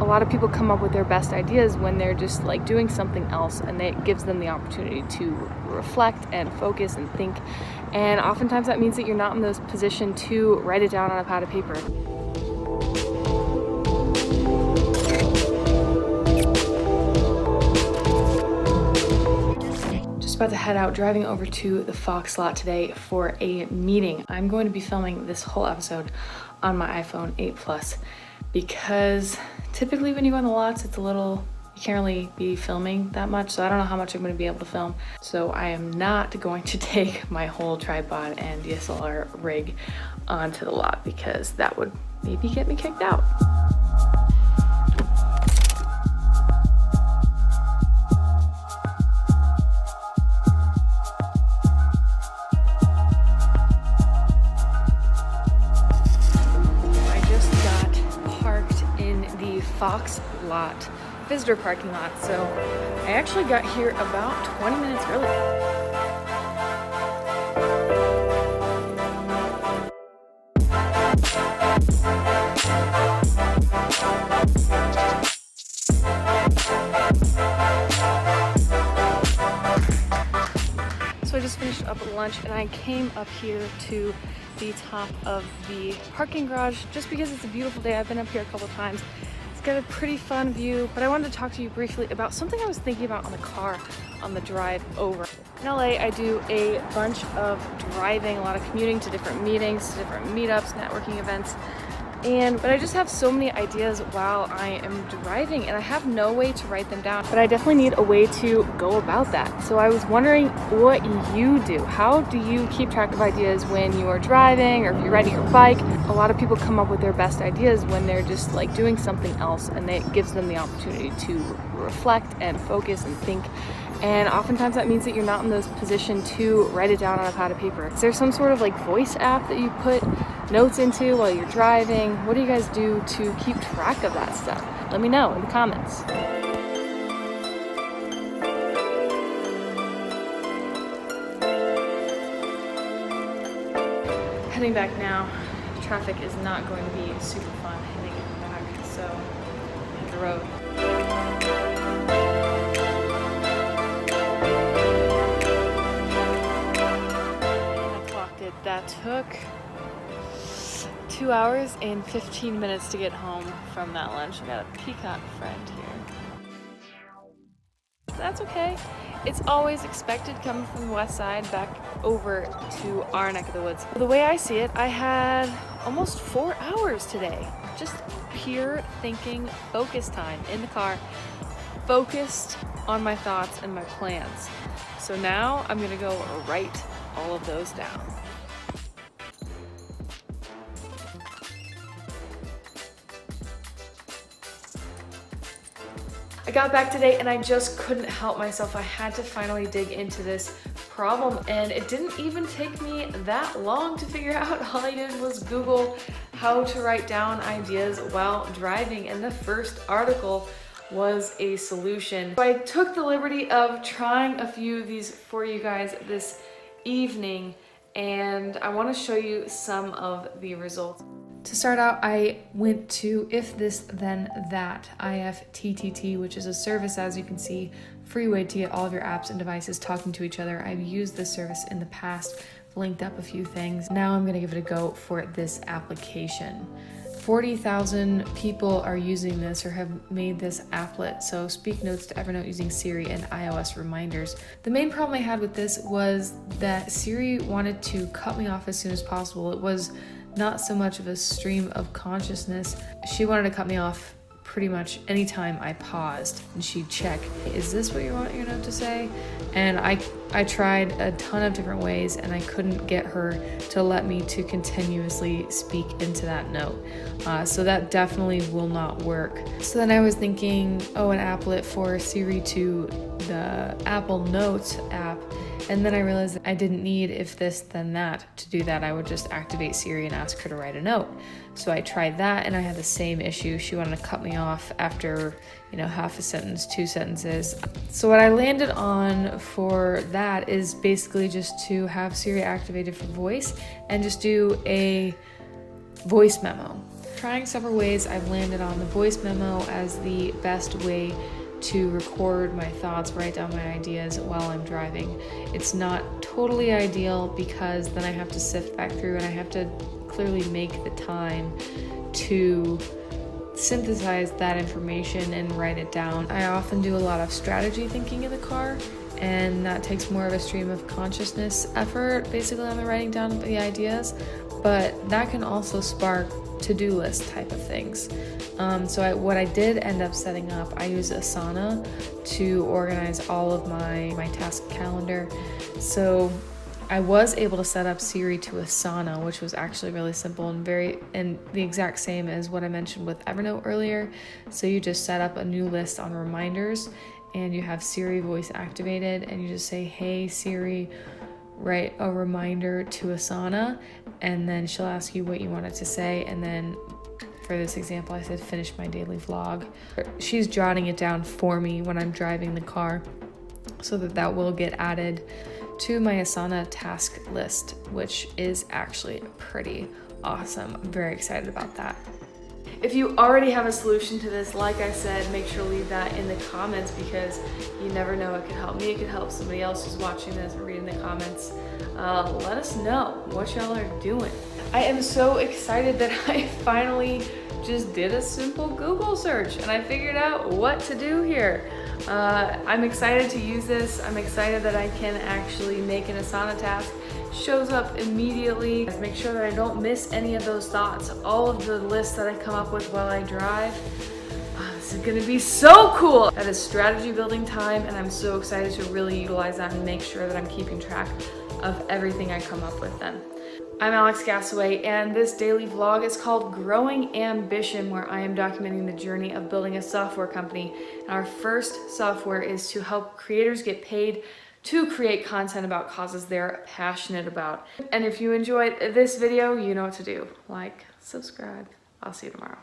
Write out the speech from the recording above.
A lot of people come up with their best ideas when they're just like doing something else, and it gives them the opportunity to reflect and focus and think. And oftentimes that means that you're not in this position to write it down on a pad of paper. About to head out, driving over to the Fox lot today for a meeting. I'm going to be filming this whole episode on my iPhone 8 Plus because typically when you go on the lots, it's a little, you can't really be filming that much, so I don't know how much I'm going to be able to film. So I am not going to take my whole tripod and DSLR rig onto the lot because that would maybe get me kicked out. Fox lot, visitor parking lot. So I actually got here about 20 minutes early. So I just finished up at lunch and I came up here to the top of the parking garage just because it's a beautiful day. I've been up here a couple times. It's got a pretty fun view, but I wanted to talk to you briefly about something I was thinking about on the car on the drive over. In LA, I do a bunch of driving, a lot of commuting to different meetings, to different meetups, networking events. But I just have so many ideas while I am driving and I have no way to write them down, but I definitely need a way to go about that. So I was wondering what you do. How do you keep track of ideas when you are driving or if you're riding your bike? A lot of people come up with their best ideas when they're just like doing something else, and it gives them the opportunity to reflect and focus and think. And oftentimes that means that you're not in this position to write it down on a pad of paper. Is there some sort of like voice app that you put notes into while you're driving? What do you guys do to keep track of that stuff? Let me know in the comments. Heading back now. Traffic is not going to be super fun heading back, so hit the road. That took 2 hours and 15 minutes to get home from that lunch. We got a peacock friend here. That's okay. It's always expected coming from the west side back over to our neck of the woods. The way I see it, I had almost 4 hours today. Just pure thinking, focus time in the car, focused on my thoughts and my plans. So now I'm gonna go write all of those down. I got back today and I just couldn't help myself. I had to finally dig into this problem, and it didn't even take me that long to figure out. All I did was Google how to write down ideas while driving, and the first article was a solution. So I took the liberty of trying a few of these for you guys this evening, and I want to show you some of the results. To start out, I went to If This Then That, IFTTT, which is a service, as you can see, free way to get all of your apps and devices talking to each other. I've used this service in the past, linked up a few things. Now I'm gonna give it a go for this application. 40,000 people are using this or have made this applet, so speak notes to Evernote using Siri and iOS reminders. The main problem I had with this was that Siri wanted to cut me off as soon as possible. It was not so much of a stream of consciousness. She wanted to cut me off pretty much anytime I paused, and she'd check, is this what you want your note to say? And I tried a ton of different ways and I couldn't get her to let me to continuously speak into that note. So that definitely will not work. So then I was thinking, oh, an applet for Siri to the Apple Notes app. And then I realized that I didn't need If This Then That to do that. I would just activate Siri and ask her to write a note. So I tried that and I had the same issue. She wanted to cut me off after, half a sentence, 2 sentences. So what I landed on for that is basically just to have Siri activated for voice and just do a voice memo. Trying several ways, I've landed on the voice memo as the best way to record my thoughts, write down my ideas while I'm driving. It's not totally ideal because then I have to sift back through and I have to clearly make the time to synthesize that information and write it down. I often do a lot of strategy thinking in the car, and that takes more of a stream of consciousness effort basically on the writing down of the ideas, but that can also spark to-do list type of things. What I did end up setting up, I use Asana to organize all of my task calendar. So I was able to set up Siri to Asana, which was actually really simple and the exact same as what I mentioned with Evernote earlier. So you just set up a new list on reminders and you have Siri voice activated and you just say, "Hey Siri, write a reminder to Asana," and then she'll ask you what you want it to say, and then for this example I said finish my daily vlog. She's jotting it down for me when I'm driving the car so that will get added to my Asana task list, which is actually pretty awesome. I'm very excited about that. If you already have a solution to this, like I said, make sure to leave that in the comments because you never know, it could help me, it could help somebody else who's watching this or reading the comments. Let us know what y'all are doing. I am so excited that I finally just did a simple Google search and I figured out what to do here. I'm excited to use this. I'm excited that I can actually make an Asana task. Shows up immediately. Make sure that I don't miss any of those thoughts. All of the lists that I come up with while I drive. This is gonna be so cool. That is strategy building time and I'm so excited to really utilize that and make sure that I'm keeping track of everything I come up with then. I'm Alex Gassaway and this daily vlog is called Growing Ambition, where I am documenting the journey of building a software company. And our first software is to help creators get paid to create content about causes they're passionate about. And if you enjoyed this video, you know what to do. Like, subscribe. I'll see you tomorrow.